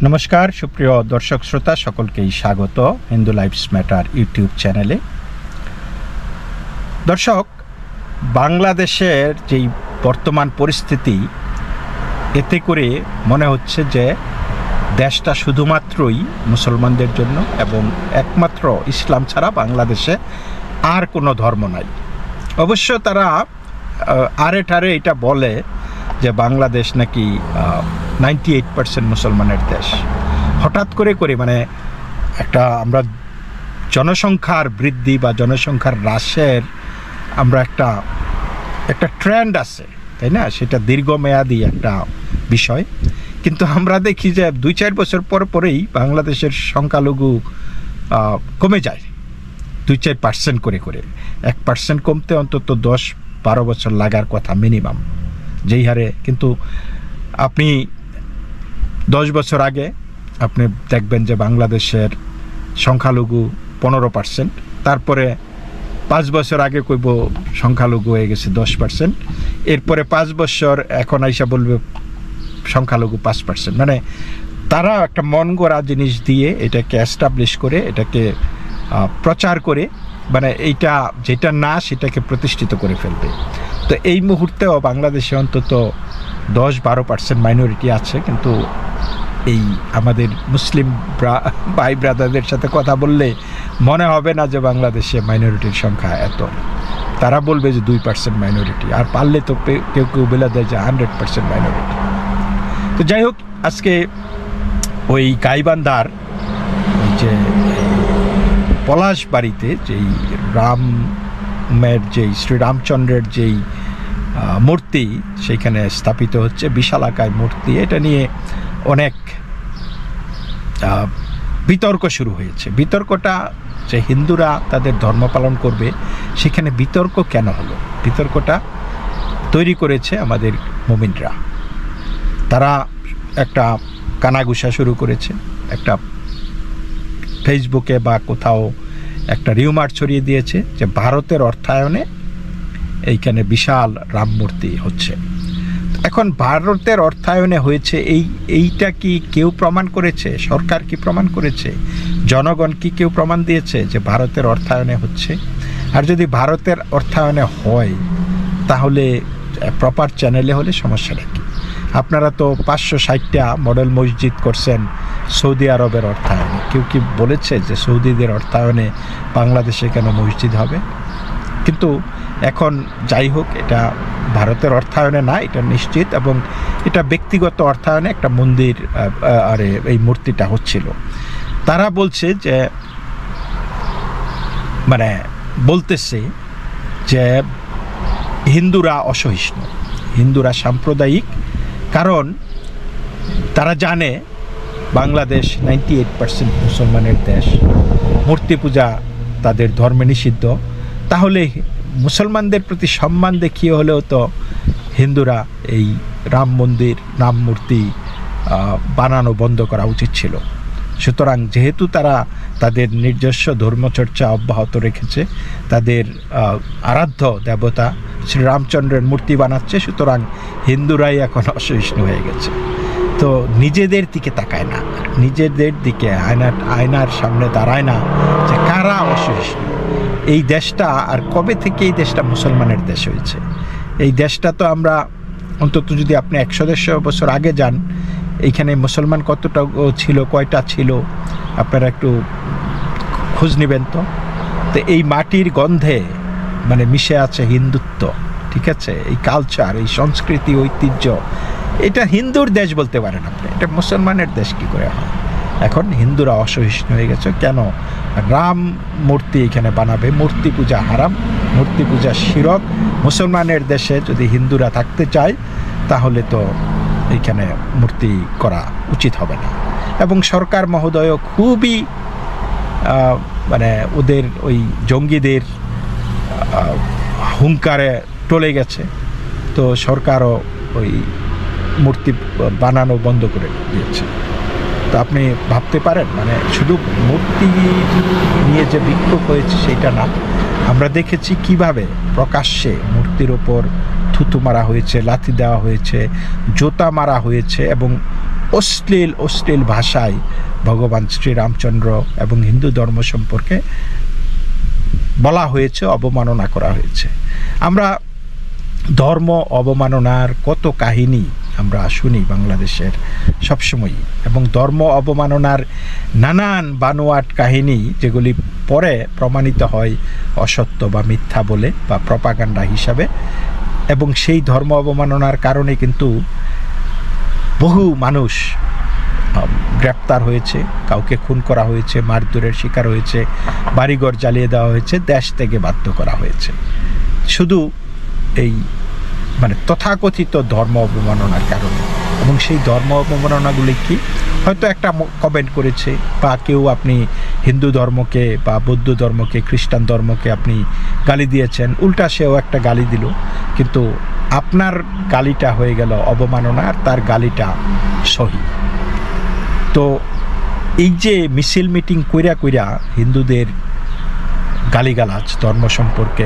নমস্কার সুপ্রিয় দর্শক শ্রোতা সকলকেই স্বাগত হিন্দু লাইফস ম্যাটার ইউটিউব চ্যানেলে। দর্শক, বাংলাদেশের যেই বর্তমান পরিস্থিতি, এতে করে মনে হচ্ছে যে দেশটা শুধুমাত্রই মুসলমানদের জন্য এবং একমাত্র ইসলাম ছাড়া বাংলাদেশে আর কোনো ধর্ম নাই। অবশ্য তারা আরে ঠারে এটা বলে যে বাংলাদেশ নাকি 98% মুসলমানের দেশ। হঠাৎ করে মানে একটা আমরা জনসংখ্যার বৃদ্ধি বা জনসংখ্যার হ্রাসের আমরা একটা ট্রেন্ড আছে, তাই না? সেটা দীর্ঘমেয়াদী একটা বিষয়, কিন্তু আমরা দেখি যে 2-4 বছর পরেই বাংলাদেশের সংখ্যালঘু কমে যায় 2-4% করে 1% কমতে অন্তত 10-12 বছর লাগার কথা মিনিমাম, যেই হারে। কিন্তু আপনি 10 বছর আগে আপনি দেখবেন যে বাংলাদেশের সংখ্যালঘু 15%, তারপরে 5 বছর আগে কইব সংখ্যালঘু হয়ে গেছে 10%, এরপরে 5 বছর এখন আইসা বলবে সংখ্যালঘু 5%। মানে তারা একটা মন গড়া জিনিস দিয়ে এটাকে এস্টাবলিশ করে, এটাকে প্রচার করে, মানে এইটা যেটা না সেটাকে প্রতিষ্ঠিত করে ফেলবে। তো এই মুহূর্তেও বাংলাদেশে অন্তত 10-12% মাইনরিটি আছে, কিন্তু এই আমাদের মুসলিম ভাই ব্রাদারদের সাথে কথা বললে মনে হবে না যে বাংলাদেশে মাইনরিটির সংখ্যা এত। তারা বলবে যে 2% মাইনরিটি, আর পারলে তো কেউ বলে দেয় যে 100% মাইনরিটি। তো যাই হোক, আজকে ওই গাইবান্ধার ওই যে পলাশবাড়িতে যেই শ্রীরামচন্দ্রের যেই মূর্তি সেইখানে স্থাপিত হচ্ছে, বিশালাকায় মূর্তি, এটা নিয়ে অনেক বিতর্ক শুরু হয়েছে। বিতর্কটা যে হিন্দুরা তাদের ধর্ম পালন করবে, সেখানে বিতর্ক কেন হলো? বিতর্কটা তৈরি করেছে আমাদের মুমিনরা। তারা একটা কানাঘুষা শুরু করেছে, একটা ফেসবুকে বা কোথাও একটা রিউমার ছড়িয়ে দিয়েছে যে ভারতের অর্থায়নে এইখানে বিশাল রাম মূর্তি হচ্ছে। এখন ভারতের অর্থায়নে হয়েছে এইটা কি কেউ প্রমাণ করেছে? সরকার কি প্রমাণ করেছে? জনগণ কি কেউ প্রমাণ দিয়েছে যে ভারতের অর্থায়নে হচ্ছে? আর যদি ভারতের অর্থায়নে হয়, তাহলে প্রপার চ্যানেলে হলে সমস্যাটা কি? আপনারা তো 560টা মডেল মসজিদ করছেন সৌদি আরবের অর্থায়নে। কেউ কি বলেছে যে সৌদিদের অর্থায়নে বাংলাদেশে কেন মসজিদ হবে? কিন্তু এখন যাই হোক, এটা ভারতের অর্থায়নে না, এটা নিশ্চিত, এবং এটা ব্যক্তিগত অর্থায়নে একটা মন্দির এই মূর্তিটা হচ্ছিল। তারা বলছে যে মানে বলতেছে যে হিন্দুরা অসহিষ্ণু, হিন্দুরা সাম্প্রদায়িক, কারণ তারা জানে বাংলাদেশ 98% মুসলমানের দেশ, মূর্তি পূজা তাদের ধর্মে নিষিদ্ধ। তাহলে মুসলমানদের প্রতি সম্মান দেখিয়ে হলেও তো হিন্দুরা এই রাম মন্দির, রাম মূর্তি বানানো বন্ধ করা উচিত ছিল। সুতরাং যেহেতু তারা তাদের নিজস্ব ধর্মচর্চা অব্যাহত রেখেছে, তাদের আরাধ্য দেবতা শ্রীরামচন্দ্রের মূর্তি বানাচ্ছে, সুতরাং হিন্দুরাই এখন অসহিষ্ণু হয়ে গেছে। তো নিজেদের দিকে তাকায় না, নিজেদের দিকে আয়নার সামনে দাঁড়ায় না যে কারা অসহিষ্ণু। এই দেশটা আর কবে থেকে এই দেশটা মুসলমানের দেশ হয়েছে? এই দেশটা তো আমরা অন্তত যদি আপনি 100-150 বছর আগে যান, এইখানে মুসলমান কতটা ছিল, কয়টা ছিল, আপনারা একটু খোঁজ নেবেন তো। এই মাটির গন্ধে মানে মিশে আছে হিন্দুত্ব, ঠিক আছে? এই কালচার, এই সংস্কৃতি, ঐতিহ্য, এটা হিন্দুর দেশ বলতে পারেন আপনি, এটা মুসলমানের দেশ কি করে হয়? এখন হিন্দুরা অসহিষ্ণু হয়ে গেছে। কেন? রাম মূর্তি এখানে বানাবে, মূর্তি পূজা হারাম, মূর্তি পূজা শিরক। মুসলমানের দেশে যদি হিন্দুরা থাকতে চায়, তাহলে তো এইখানে মূর্তি করা উচিত হবে না। এবং সরকার মহোদয় খুবই মানে ওদের ওই জঙ্গিদের হুঙ্কারে টলে গেছে। তো সরকারও ওই মূর্তি বানানো বন্ধ করে দিয়েছে। তো আপনি ভাবতে পারেন, মানে শুধু মূর্তি নিয়ে যে বিক্ষোভ হয়েছে সেটা না, আমরা দেখেছি কিভাবে প্রকাশ্যে মূর্তির ওপর থুতু মারা হয়েছে, লাথি দেওয়া হয়েছে, জুতা মারা হয়েছে, এবং অশ্লীল অশ্লীল ভাষায় ভগবান শ্রীরামচন্দ্র এবং হিন্দু ধর্ম সম্পর্কে বলা হয়েছে, অবমাননা করা হয়েছে। আমরা ধর্ম অবমাননার কত কাহিনী আমরা শুনি বাংলাদেশের সবসময়ই, এবং ধর্ম অবমাননার নানান বানোয়াট কাহিনী যেগুলি পরে প্রমাণিত হয় অসত্য বা মিথ্যা বলে বা প্রপাগান্ডা হিসাবে, এবং সেই ধর্ম অবমাননার কারণে কিন্তু বহু মানুষ গ্রেপ্তার হয়েছে, কাউকে খুন করা হয়েছে, মারধরের শিকার হয়েছে, বাড়িঘর জ্বালিয়ে দেওয়া হয়েছে, দেশ থেকে বাধ্য করা হয়েছে, শুধু এই মানে তথাকথিত ধর্ম অবমাননার কারণে। এবং সেই ধর্ম অবমাননাগুলি কি, হয়তো একটা কমেন্ট করেছে, বা কেউ আপনি হিন্দু ধর্মকে বা বৌদ্ধ ধর্মকে, খ্রিস্টান ধর্মকে আপনি গালি দিয়েছেন, উল্টা সেও একটা গালি দিল, কিন্তু আপনার গালিটা হয়ে গেল অবমাননা, আর তার গালিটা সহি। তো এই যে মিছিল মিটিং কইরা কইরা হিন্দুদের গালিগালাজ, ধর্ম সম্পর্কে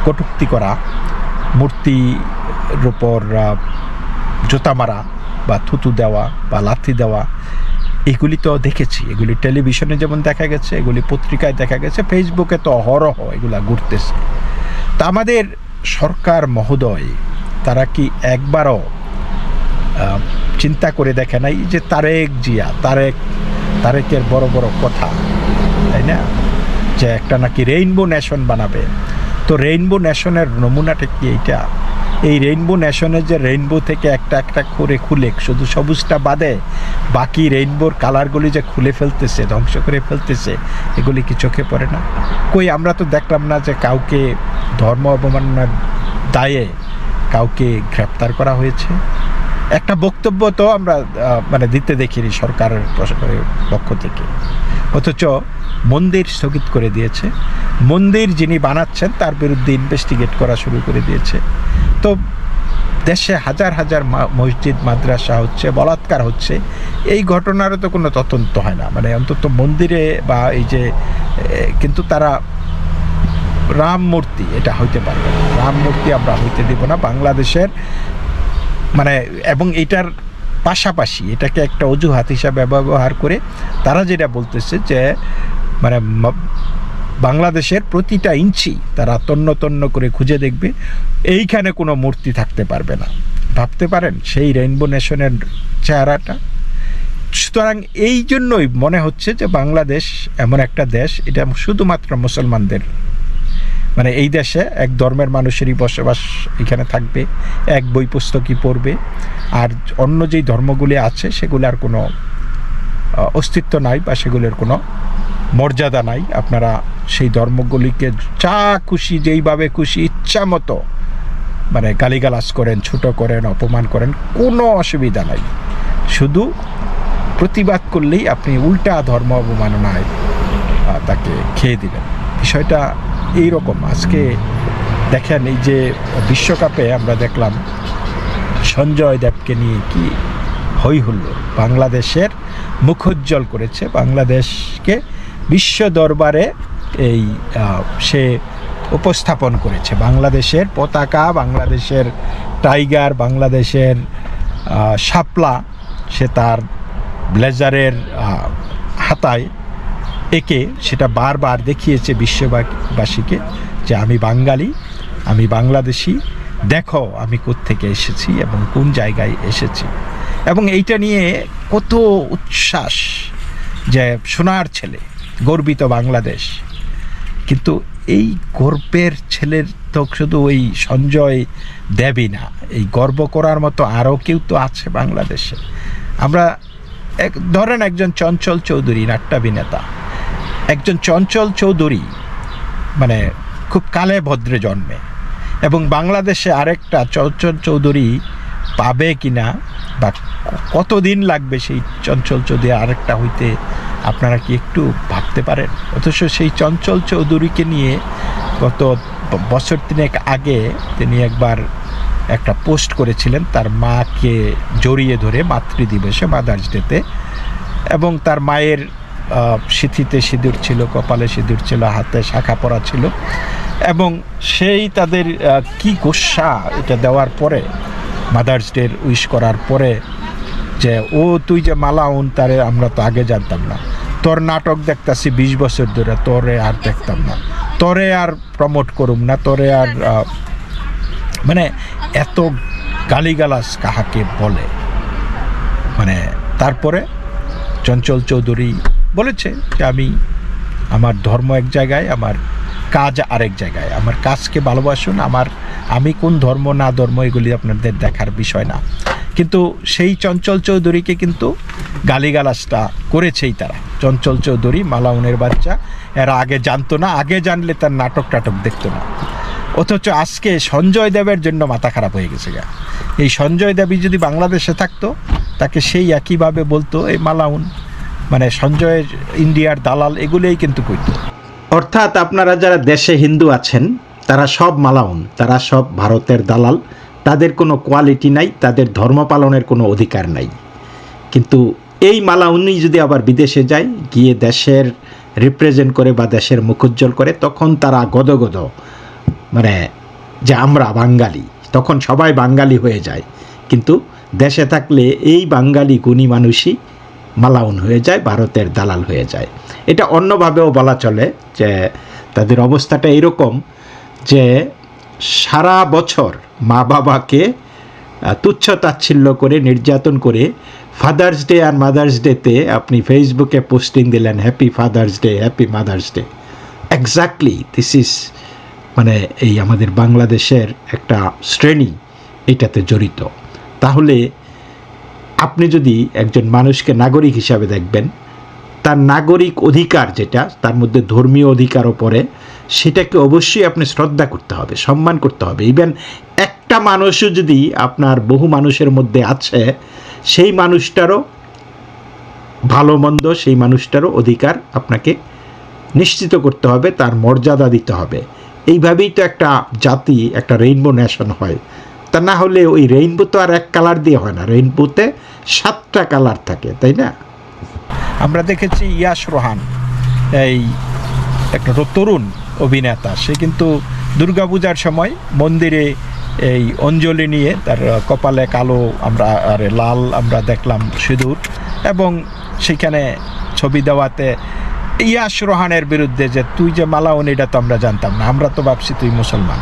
কটূক্তি করা, মূর্তির উপর জুতা মারা বা থুতু দেওয়া বা লাথি দেওয়া, এগুলি তো দেখেছি। এগুলি টেলিভিশনে যেমন দেখা গেছে, এগুলি পত্রিকায় দেখা গেছে, ফেসবুকে তো অহরহ এগুলা ঘুরতেছে। তা আমাদের সরকার মহোদয় তারা কি একবারও চিন্তা করে দেখে নাই যে তারেক জিয়া, তারেকের বড় বড় কথা, তাই না, যে একটা নাকি রেইনবো নেশন বানাবে। তো রেইনবো নেশনের নমুনাটা কি এইটা? এই রেইনবো নেশনের যে রেইনবো থেকে একটা একটা করে খুলে শুধু সবুজটা বাদে বাকি রেইনবোর কালারগুলি যে খুলে ফেলতেছে, ধ্বংস করে ফেলতেছে, এগুলি কি চোখে পড়ে না? কই আমরা তো দেখলাম না যে কাউকে ধর্ম অবমাননার দায়ে কাউকে গ্রেপ্তার করা হয়েছে। একটা বক্তব্য তো আমরা মানে দিতে দেখিনি সরকারের পক্ষ থেকে, অথচ মন্দির স্থগিত করে দিয়েছে। মন্দির যিনি বানাচ্ছেন তার বিরুদ্ধে ইনভেস্টিগেট করা শুরু করে দিয়েছে। তো দেশে হাজার হাজার মসজিদ মাদ্রাসা হচ্ছে, বলাৎকার হচ্ছে, এই ঘটনারও তো কোনো তদন্ত হয় না, মানে অন্তত মন্দিরে বা এই যে, কিন্তু তারা রাম মূর্তি এটা হইতে পারবে না, রাম মূর্তি আমরা হইতে দেব না বাংলাদেশের, মানে। এবং এটার পাশাপাশি এটাকে একটা অজুহাত হিসাবে ব্যবহার করে তারা যেটা বলতেছে যে মানে বাংলাদেশের প্রতিটা ইঞ্চি তারা তন্ন তন্ন করে খুঁজে দেখবে, এইখানে কোনো মূর্তি থাকতে পারবে না। ভাবতে পারেন সেই রেইনবো নেশনের চেহারাটা। সুতরাং এই জন্যই মনে হচ্ছে যে বাংলাদেশ এমন একটা দেশ, এটা শুধুমাত্র মুসলমানদের, মানে এই দেশে এক ধর্মের মানুষেরই বসবাস এখানে থাকবে, এক বই পুস্তকই পড়বে, আর অন্য যেই ধর্মগুলি আছে সেগুলোর কোনো অস্তিত্ব নাই বা সেগুলোর কোনো মর্যাদা নাই। আপনারা সেই ধর্মগুলিকে যা খুশি, যেইভাবে খুশি ইচ্ছা মতো মানে গালিগালাজ করেন, ছোট করেন, অপমান করেন, কোনো অসুবিধা নাই। শুধু প্রতিবাদ করলেই আপনি উল্টা ধর্ম অবমাননায় তাকে খেয়ে দিলেন। বিষয়টা এইরকম। আজকে দেখেন এই যে বিশ্বকাপে আমরা দেখলাম সঞ্জয় দেবকে নিয়ে কি হই হুল্লো, বাংলাদেশের মুখোজ্জ্বল করেছে, বাংলাদেশকে বিশ্ব দরবারে এই সে উপস্থাপন করেছে। বাংলাদেশের পতাকা, বাংলাদেশের টাইগার, বাংলাদেশের শাপলা সে তার ব্লেজারের হাতায় একে সেটা বারবার দেখিয়েছে বিশ্ববাসীকে যে আমি বাঙালি, আমি বাংলাদেশি, দেখো আমি কোত্থেকে এসেছি এবং কোন জায়গায় এসেছি। এবং এইটা নিয়ে কত উচ্ছ্বাস যে সোনার ছেলে, গর্বিত বাংলাদেশ। কিন্তু এই গর্বের ছেলের তো শুধু ওই সঞ্জয় দেবই না, এই গর্ব করার মতো আরও কেউ তো আছে বাংলাদেশে। আমরা ধরেন একজন চঞ্চল চৌধুরী, নাট্যাভিনেতা, একজন চঞ্চল চৌধুরী মানে খুব কালে ভদ্রে জন্মে, এবং বাংলাদেশে আরেকটা চঞ্চল চৌধুরী পাবে কিনা বা কতদিন লাগবে সেই চঞ্চল চৌধুরী আরেকটা হইতে, আপনারা কি একটু ভাবতে পারেন? অথচ সেই চঞ্চল চৌধুরীকে নিয়ে গত বছর তিনেক আগে তিনি একবার একটা পোস্ট করেছিলেন তার মাকে জড়িয়ে ধরে মাতৃদিবসে, মাদার্স ডেতে, এবং তার মায়ের সিঁথিতে সিঁদুর ছিল, কপালে সিঁদুর ছিল, হাতে শাখা পরা ছিল, এবং সেই তাদের কি গোস্বা এটা দেওয়ার পরে, মাদার্স ডে উইশ করার পরে যে তুই যে মালাউন, তারে আমরা তো আগে জানতাম না, তোর নাটক দেখতাছি 20 বছর ধরে, তোরে আর দেখতাম না, তোরে আর প্রমোট করুম না, তোরে আর মানে এত গালিগালাজ কাহাকে বলে। মানে তারপরে চঞ্চল চৌধুরী বলেছে যে আমার ধর্ম এক জায়গায়, আমার কাজ আরেক জায়গায়, আমার কাজকে ভালোবাসুন, আমি কোন ধর্ম না ধর্ম এগুলি আপনাদের দেখার বিষয় না। কিন্তু সেই চঞ্চল চৌধুরীকে কিন্তু গালিগালাজটা করেছেই তারা। চঞ্চল চৌধুরী মালাউনের বাচ্চা, এরা আগে জানতো না, আগে জানলে তার নাটক টাটক দেখতো না। অথচ আজকে সঞ্জয় দেবের জন্য মাথা খারাপ হয়ে গেছে গা। এই সঞ্জয় দেবী যদি বাংলাদেশে থাকতো, তাকে সেই একইভাবে বলতো এই মালাউন, মানে সঞ্জয়ের ইন্ডিয়ার দালাল, এগুলোই কিন্তু কইতো। অর্থাৎ আপনারা যারা দেশে হিন্দু আছেন তারা সব মালাউন, তারা সব ভারতের দালাল, তাদের কোনো কোয়ালিটি নাই, তাদের ধর্ম পালনের কোনো অধিকার নাই। কিন্তু এই মালাউনই যদি আবার বিদেশে যায়, গিয়ে দেশের রিপ্রেজেন্ট করে বা দেশের মুখোজ্জ্বল করে, তখন তারা গদগদ, মানে যে আমরা বাঙালি, তখন সবাই বাঙালি হয়ে যায়। কিন্তু দেশে থাকলে এই বাঙালি গুণী মানুষই মালাউন হয়ে যায়, ভারতের দালাল হয়ে যায়। এটা অন্যভাবেও বলা চলে যে তাদের অবস্থাটা এরকম যে সারা বছর মা বাবাকে তুচ্ছ তাচ্ছিল্য করে, নির্যাতন করে, ফাদার্স ডে আর মাদার্স ডেতে আপনি ফেসবুকে পোস্টিং দিলেন happy father's day, happy mother's day. Exactly this is মানে এই আমাদের বাংলাদেশের একটা শ্রেণী এটাতে জড়িত। তাহলে আপনি যদি একজন মানুষকে নাগরিক হিসাবে দেখবেন, তার নাগরিক অধিকার যেটা, তার মধ্যে ধর্মীয় অধিকারও পড়ে, সেটাকে অবশ্যই আপনি শ্রদ্ধা করতে হবে, সম্মান করতে হবে। ইভেন একটা মানুষও যদি আপনার বহু মানুষের মধ্যে আছে, সেই মানুষটারও ভালো মন্দ, সেই মানুষটারও অধিকার আপনাকে নিশ্চিত করতে হবে, তার মর্যাদা দিতে হবে। এইভাবেই তো একটা জাতি, একটা রেইনবো নেশন হয়। তা না হলে ওই রেইনবো তো আর এক কালার দিয়ে হয় না, রেইনবোতে 7টা কালার থাকে, তাই না? আমরা দেখেছি ইয়াশ রোহান, এই একটা তরুণ অভিনেতা, সে কিন্তু দুর্গাপূজার সময় মন্দিরে এই অঞ্জলি নিয়ে, তার কপালে কালো লাল আমরা দেখলাম সিঁদুর, এবং সেখানে ছবি দেওয়াতে ইয়াশ রোহানের বিরুদ্ধে যে তুই যে মালাউন, এটা তো আমরা জানতাম না, আমরা তো ভাবছি তুই মুসলমান,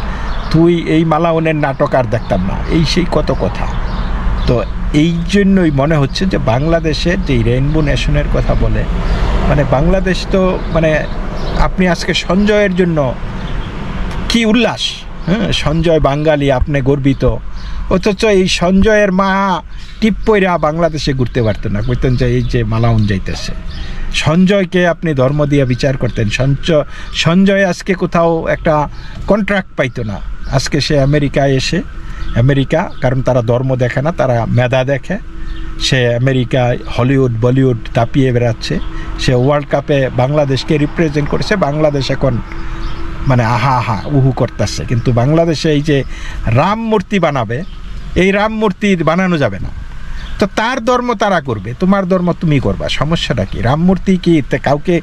তুই এই মালাউনের নাটক আর দেখতাম না, এই সেই কত কথা। তো এই জন্যই মনে হচ্ছে যে বাংলাদেশের যে রেইনবো নেশনের কথা বলে, মানে বাংলাদেশ তো মানে আপনি আজকে সঞ্জয়ের জন্য কি উল্লাস, হ্যাঁ, সঞ্জয় বাঙালি, আপনি গর্বিত, অথচ এই সঞ্জয়ের মা টিপ্পইরা বাংলাদেশে ঘুরতে পারতেন না, কইতেন যে এই যে মালাউন যাইতেছে। সঞ্জয়কে আপনি ধর্ম দিয়ে বিচার করতেন। সঞ্জয় আজকে কোথাও একটা কন্ট্রাক্ট পাইতো না, আজকে সে আমেরিকায় এসে, কারণ তারা ধর্ম দেখে না, তারা মেধা দেখে, সে আমেরিকায় হলিউড বলিউড তাপিয়ে বেড়াচ্ছে, সে ওয়ার্ল্ড কাপে বাংলাদেশকে রিপ্রেজেন্ট করেছে, বাংলাদেশ এখন মানে আহা উহু করতেছে। কিন্তু বাংলাদেশে এই যে রাম মূর্তি বানাবে, এই রাম মূর্তি বানানো যাবে না, তো তার ধর্ম তারা করবে, তোমার ধর্ম তুমি করবা, সমস্যাটা কি? রাম মূর্তি কি কাউকে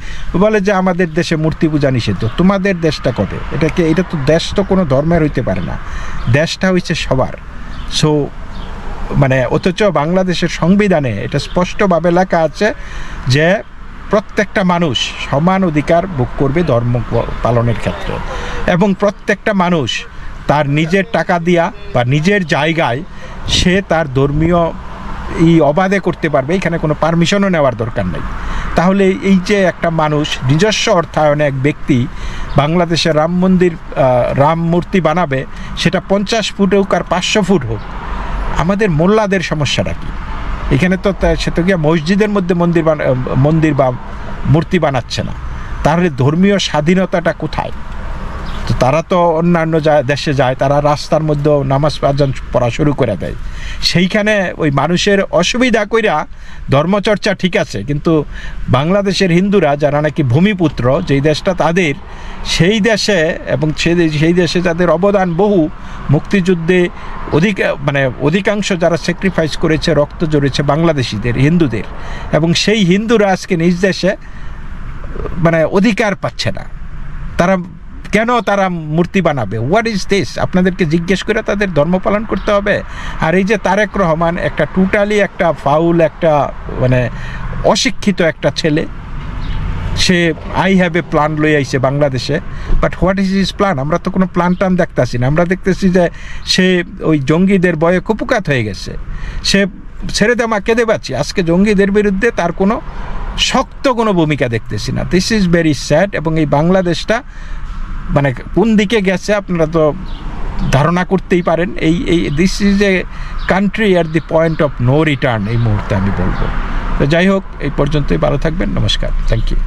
বলে যে আমাদের দেশে মূর্তি পূজা নিষিদ্ধ, তোমাদের দেশটা কবে? এটা তো দেশ তো কোনো ধর্মের হইতে পারে না, দেশটা হইছে সবার। সো মানে অথচ বাংলাদেশের সংবিধানে এটা স্পষ্টভাবে লেখা আছে যে প্রত্যেকটা মানুষ সমান অধিকার ভোগ করবে ধর্ম পালনের ক্ষেত্রে, এবং প্রত্যেকটা মানুষ তার নিজের টাকা দিয়া বা নিজের জায়গায় সে তার ধর্মীয় অবাধে করতে পারবে, এখানে কোনো পারমিশনও নেওয়ার দরকার নেই। তাহলে এই যে একটা মানুষ নিজস্ব অর্থায়নে এক ব্যক্তি বাংলাদেশে রাম মূর্তি বানাবে, সেটা 50 ফুট হোক আর 500 ফুট হোক, আমাদের মোল্লাদের সমস্যাটা কি? এখানে তো সে তো গিয়া মসজিদের মধ্যে মন্দির বা মূর্তি বানাচ্ছে না, তাহলে ধর্মীয় স্বাধীনতাটা কোথায়? তো তারা তো অন্যান্য দেশে যায়, তারা রাস্তার মধ্যে নামাজ আজান পড়া শুরু করে দেয়, সেইখানে ওই মানুষের অসুবিধা কইরা ধর্মচর্চা ঠিক আছে। কিন্তু বাংলাদেশের হিন্দুরা যারা নাকি ভূমিপুত্র, যেই দেশটা তাদের, সেই দেশে এবং সেই দেশে যাদের অবদান বহু, মুক্তিযুদ্ধে অধিকাংশ যারা স্যাক্রিফাইস করেছে, রক্ত ঝরেছে বাংলাদেশিদের, হিন্দুদের, এবং সেই হিন্দুরা আজকে নিজ দেশে মানে অধিকার পাচ্ছে না, তারা কেন তারা মূর্তি বানাবে? What is this? আপনাদেরকে জিজ্ঞেস করে তাদের ধর্ম পালন করতে হবে? আর এই যে তারেক রহমান একটা টোটালি একটা ফাউল, একটা মানে অশিক্ষিত একটা ছেলে, say I have a plan লই আইছে বাংলাদেশে, but what is his plan? আমরা তো কোনো প্ল্যান টান দেখতেছি না। আমরা দেখতেছি যে সে ওই জঙ্গিদের ভয়ে কুপুকাত হয়ে গেছে, সে ছেড়ে দে মা কেঁদে পাচ্ছি। আজকে জঙ্গিদের বিরুদ্ধে তার কোনো শক্ত কোনো ভূমিকা দেখতেছি না। This is very sad. এবং এই বাংলাদেশটা মানে কোন দিকে গেছে আপনারা তো ধারণা করতেই পারেন। এই this is a country at the point of no return এই মুহূর্তে আমি বলবো। তো যাই হোক, এই পর্যন্তই, ভালো থাকবেন, নমস্কার, থ্যাংক ইউ।